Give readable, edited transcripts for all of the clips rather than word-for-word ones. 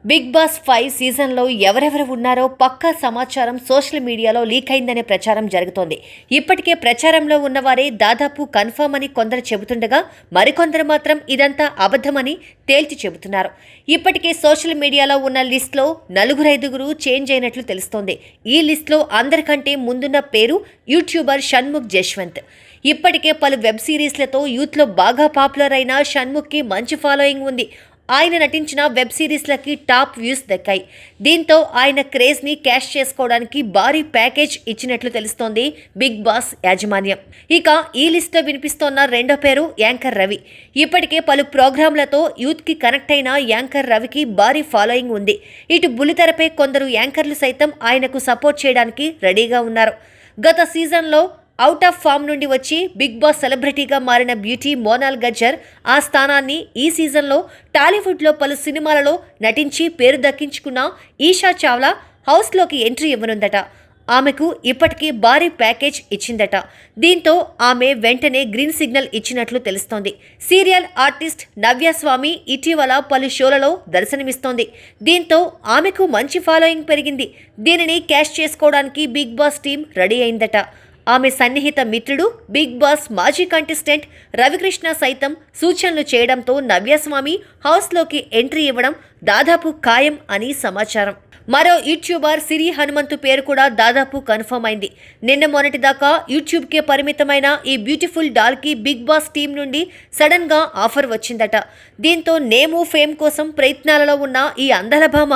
Big boss 5 సీజన్లో ఎవరెవరు ఉన్నారో పక్కా సమాచారం సోషల్ మీడియాలో లీక్ అయిందనే ప్రచారం జరుగుతోంది. ఇప్పటికే ప్రచారంలో ఉన్నవారే దాదాపు కన్ఫర్మ్ అని కొందరు చెబుతుండగా మరికొందరు మాత్రం ఇదంతా అబద్ధమని తేల్చి చెబుతున్నారు. ఇప్పటికే సోషల్ మీడియాలో ఉన్న లిస్టులో 4-5 చేంజ్ అయినట్లు తెలుస్తోంది. ఈ లిస్టులో అందరికంటే ముందున్న పేరు యూట్యూబర్ షణ్ముఖ్ జశ్వంత్. ఇప్పటికే పలు వెబ్ సిరీస్లతో యూత్లో బాగా పాపులర్ అయిన షణ్ముఖ్కి మంచి ఫాలోయింగ్ ఉంది. ఆయన నటించిన వెబ్ సిరీస్లకి టాప్ వ్యూస్ దక్కాయి. దీంతో ఆయన క్రేజ్ని క్యాష్ చేసుకోవడానికి భారీ ప్యాకేజ్ ఇచ్చినట్లు తెలుస్తోంది బిగ్ బాస్ యాజమాన్యం. ఇక ఈ లిస్టులో వినిపిస్తోన్న రెండో పేరు యాంకర్ రవి. ఇప్పటికే పలు ప్రోగ్రాంలతో యూత్కి కనెక్ట్ అయిన యాంకర్ రవికి భారీ ఫాలోయింగ్ ఉంది. ఇటు బుల్లితెరపై కొందరు యాంకర్లు సైతం ఆయనకు సపోర్ట్ చేయడానికి రెడీగా ఉన్నారు. గత సీజన్లో అవుట్ ఆఫ్ ఫామ్ నుండి వచ్చి బిగ్ బాస్ సెలబ్రిటీగా మారిన బ్యూటీ మోనాల్ గజ్జర్ ఆ స్థానాన్ని ఈ సీజన్లో టాలీవుడ్లో పలు సినిమాలలో నటించి పేరు దక్కించుకున్న ఈషా చావ్లా హౌస్లోకి ఎంట్రీ ఇవ్వనుందట. ఆమెకు ఇప్పటికీ భారీ ప్యాకేజ్ ఇచ్చిందట. దీంతో ఆమె వెంటనే గ్రీన్ సిగ్నల్ ఇచ్చినట్లు తెలుస్తోంది. సీరియల్ ఆర్టిస్ట్ నవ్యస్వామి ఇటీవల పలు షోలలో దర్శనమిస్తోంది. దీంతో ఆమెకు మంచి ఫాలోయింగ్ పెరిగింది. దీనిని క్యాష్ చేసుకోవడానికి బిగ్ బాస్ టీం రెడీ అయిందట. ఆమె సన్నిహిత మిత్రుడు బిగ్ బాస్ మాజీ కంటెస్టెంట్ రవికృష్ణ సైతం సూచనలు చేయడంతో నవ్యస్వామి హౌస్లోకి ఎంట్రీ ఇవ్వడం దాదాపు ఖాయం అని సమాచారం. మరో యూట్యూబర్ సిరి హనుమంతు పేరు కూడా దాదాపు కన్ఫర్మ్ అయింది. నిన్న మొన్నటిదాకా యూట్యూబ్కే పరిమితమైన ఈ బ్యూటిఫుల్ డాల్కి బిగ్ బాస్ టీం నుండి సడన్గా ఆఫర్ వచ్చిందట. దీంతో నేము ఫేమ్ కోసం ప్రయత్నాలలో ఉన్న ఈ అందాల భామ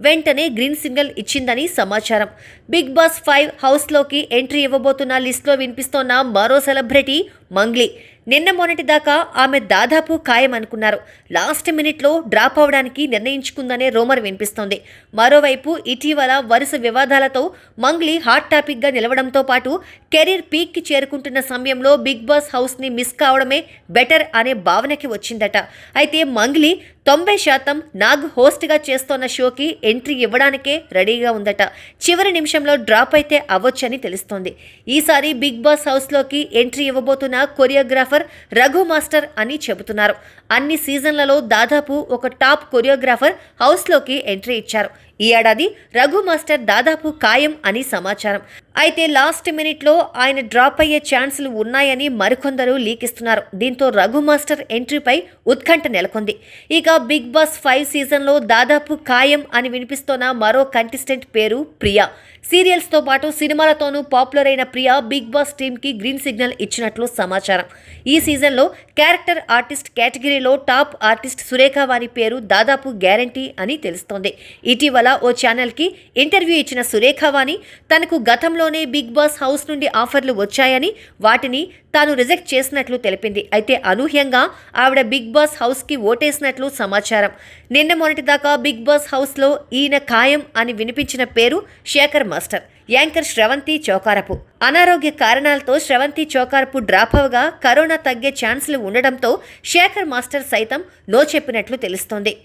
వెంటనే గ్రీన్ సిగ్నల్ ఇచ్చిందని సమాచారం. బిగ్ బాస్ 5 హౌస్లోకి ఎంట్రీ ఇవ్వబోతున్న లిస్టులో వినిపిస్తోన్న మరో సెలబ్రిటీ మంగ్లీ. నిన్న మొన్నటిదాకా ఆమె దాదాపు ఖాయం అనుకున్నారు. లాస్ట్ మినిట్లో డ్రాప్ అవడానికి నిర్ణయించుకుందనే రూమర్ వినిపిస్తోంది. మరోవైపు ఇటీవల వరుస వివాదాలతో మంగ్లీ హాట్ టాపిక్గా నిలవడంతో పాటు కెరీర్ పీక్కి చేరుకుంటున్న సమయంలో బిగ్ బాస్ హౌస్ని మిస్ కావడమే బెటర్ అనే భావనకి వచ్చిందట. అయితే మంగ్లీ 90% నాగ్ హోస్ట్గా చేస్తోన్న షోకి ఎంట్రీ ఇవ్వడానికే రెడీగా ఉందట. చివరి నిమిషంలో డ్రాప్ అయితే అవ్వొచ్చని తెలుస్తోంది. ఈసారి బిగ్ బాస్ హౌస్లోకి ఎంట్రీ ఇవ్వబోతున్న కొరియోగ్రాఫర్ రఘు మాస్టర్ అని చెబుతున్నారు. అన్ని సీజన్లలో దాదాపు ఒక టాప్ కొరియోగ్రాఫర్ హౌస్లోకి ఎంట్రీ ఇచ్చారు. ఈ ఏడాది రఘు మాస్టర్ దాదాపు ఖాయం అని సమాచారం. అయితే లాస్ట్ మినిట్లో ఆయన డ్రాప్ అయ్యే ఛాన్సులు ఉన్నాయని మరికొందరు లీక్ ఇస్తున్నారు. దీంతో రఘు మాస్టర్ ఎంట్రీపై ఉత్కంఠ నెలకొంది. ఇక బిగ్ బాస్ 5 సీజన్లో దాదాపు ఖాయం అని వినిపిస్తోన్న మరో కంటెస్టెంట్ పేరు ప్రియా. సీరియల్స్తో పాటు సినిమాలతోనూ పాపులర్ అయిన ప్రియా బిగ్ బాస్ టీంకి గ్రీన్ సిగ్నల్ ఇచ్చినట్లు సమాచారం. ఈ సీజన్లో క్యారెక్టర్ ఆర్టిస్ట్ కేటగిరీలో టాప్ ఆర్టిస్ట్ సురేఖ వారి పేరు దాదాపు గ్యారంటీ అని తెలుస్తోంది. ఇటీవల ఓ ఛానల్కి ఇంటర్వ్యూ ఇచ్చిన సురేఖ వాణి తనకు గతంలోనే బిగ్ బాస్ హౌస్ నుండి ఆఫర్లు వచ్చాయని వాటిని తాను రిజెక్ట్ చేసినట్లు తెలిపింది. అయితే అనూహ్యంగా ఆవిడ బిగ్ బాస్ హౌస్కి ఓటేసినట్లు సమాచారం. నిన్న మొన్నటిదాకా బిగ్ బాస్ హౌస్లో ఈయన ఖాయం అని వినిపించిన పేరు శేఖర్ మాస్టర్. యాంకర్ శ్రవంతి చోకారపు. అనారోగ్య కారణాలతో శ్రవంతి చోకారపు డ్రాప్ అవగా కరోనా తగ్గే ఛాన్సులు ఉండడంతో శేఖర్ మాస్టర్ సైతం నో చెప్పినట్లు తెలుస్తోంది.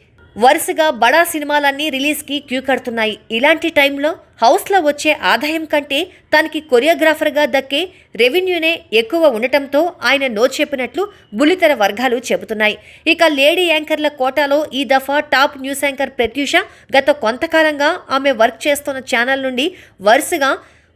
వరుసగా బడా సినిమాలన్నీ రిలీజ్కి క్యూ కడుతున్నాయి. ఇలాంటి టైంలో హౌస్లో వచ్చే ఆదాయం కంటే తనకి కొరియోగ్రాఫర్గా దక్కే రెవెన్యూనే ఎక్కువ ఉండటంతో ఆయన నో చెప్పినట్లు బుల్లితెర వర్గాలు చెబుతున్నాయి. ఇక లేడీ యాంకర్ల కోటాలో ఈ దఫా టాప్ న్యూస్ యాంకర్ ప్రత్యూష గత కొంతకాలంగా ఆమె వర్క్ చేస్తున్న ఛానల్ నుండి వరుసగా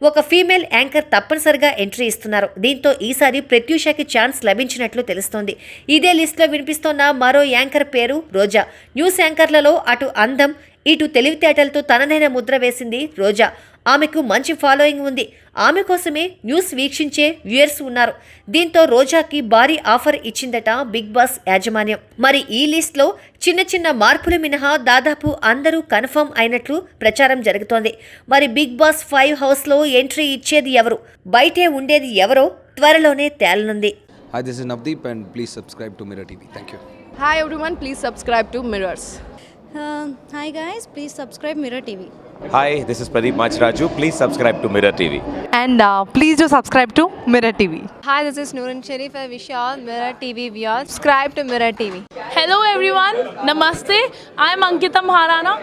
ఒక ఫీమేల్ యాంకర్ తప్పనిసరిగా ఎంట్రీ ఇస్తున్నారు. దీంతో ఈసారి ప్రత్యూషకి ఛాన్స్ లభించినట్లు తెలుస్తోంది. ఇదే లిస్టులో వినిపిస్తోన్న మరో యాంకర్ పేరు రోజా. న్యూస్ యాంకర్లలో అటు అందం ఇటు తెలివితేటలతో తనదైన ముద్ర వేసింది రోజా. ఆమెకు మంచి ఫాలోయింగ్ ఉంది. ఆమె కోసమే న్యూస్ వీక్షించే వ్యూయర్స్ ఉన్నారు. దీంతో రోజాకి భారీ ఆఫర్ ఇచ్చిందట బిగ్ బాస్ యాజమాన్యం. మరి ఈ లిస్ట్లో చిన్న చిన్న మార్పులు మినహా దాదాపు అందరూ కన్ఫర్మ్ అయినట్లు ప్రచారం జరుగుతోంది. మరి బిగ్ బాస్ 5 హౌస్లో ఎంట్రీ ఇచ్చేది ఎవరు, బయటే ఉండేది ఎవరో త్వరలోనే తేలనుంది. Hi, this is Navdeep and please subscribe to Mirror TV. Thank you. Hi everyone, please subscribe to Mirrors. Hi guys, please subscribe Mirror TV. Hi, this is Pradeep Machraju. Please subscribe to Mirror TV. And please do subscribe to Mirror TV. Hi, this is Noorun Sharif. I wish all Mirror TV viewers subscribe to Mirror TV. Hello everyone, Namaste. I am Ankita Maharana.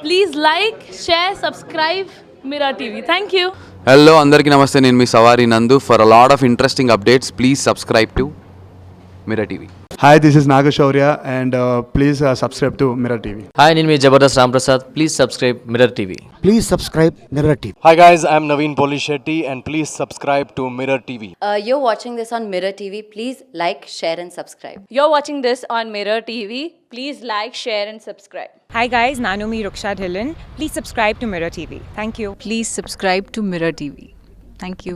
Please like, share, subscribe Mirror TV. Thank you. Hello, andarki namaste. Nenu mi Savari Nandu. For a lot of interesting updates, please subscribe to Mirror TV. Hi, this is Nagashaurya and please subscribe to Mirror TV. Hi నేను మీ Jabardasth Ramprasad please subscribe Mirror TV Please subscribe Mirror TV. Hi guys, I'm Naveen Polishetty and please subscribe to Mirror TV. You're watching this on Mirror TV. Please like, share and subscribe. You're watching this on Mirror TV. Please like, share and subscribe. Hi guys, Nanumi Ruksha Dhillon. Please subscribe to Mirror TV. Thank you. Please subscribe to Mirror TV. Thank you.